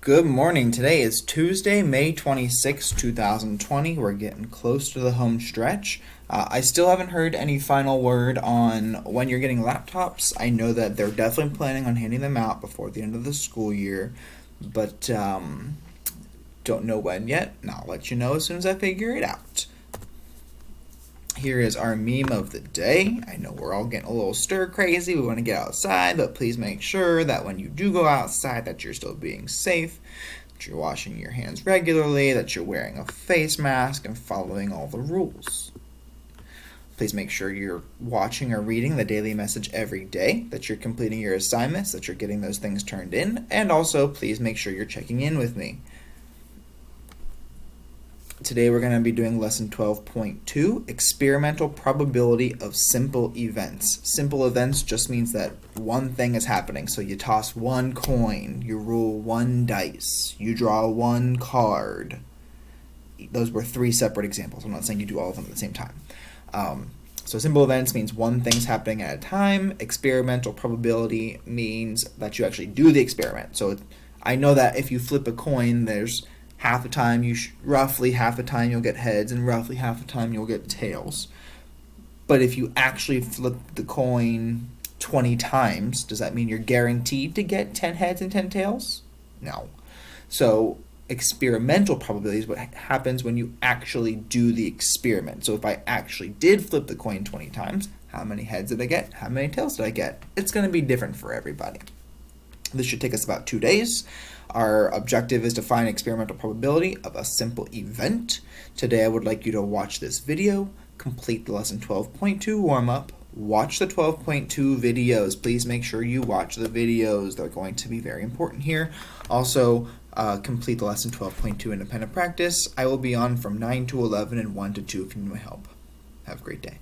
Good morning. Today is Tuesday, May 26, 2020. We're getting close to the home stretch. I still haven't heard any final word on when you're getting laptops. I know that they're definitely planning on handing them out before the end of the school year, but don't know when yet, and I'll let you know as soon as I figure it out. Here is our meme of the day. I know we're all getting a little stir crazy. We want to get outside, but please make sure that when you do go outside that you're still being safe, that you're washing your hands regularly, that you're wearing a face mask and following all the rules. Please make sure you're watching or reading the daily message every day, that you're completing your assignments, that you're getting those things turned in, and also please make sure you're checking in with me. Today we're going to be doing lesson 12.2, experimental probability of simple events. Simple events just means that one thing is happening. So you toss one coin, you roll one dice, you draw one card. Those were three separate examples. I'm not saying you do all of them at the same time. So simple events means one thing's happening at a time. Experimental probability means that you actually do the experiment. So I know that if you flip a coin, there's half the time roughly half the time you'll get heads and roughly half the time you'll get tails. But if you actually flip the coin 20 times, does that mean you're guaranteed to get 10 heads and 10 tails? No. So experimental probability is what happens when you actually do the experiment. So if I actually did flip the coin 20 times, how many heads did I get? How many tails did I get? It's going to be different for everybody. This should take us about 2 days. Our objective is to find experimental probability of a simple event. Today I would like you to watch this video, complete the lesson 12.2 warm-up, watch the 12.2 videos. Please make sure you watch the videos. They're going to be very important here. Also, complete the lesson 12.2 independent practice. I will be on from 9 to 11 and 1 to 2 if you need my help. Have a great day.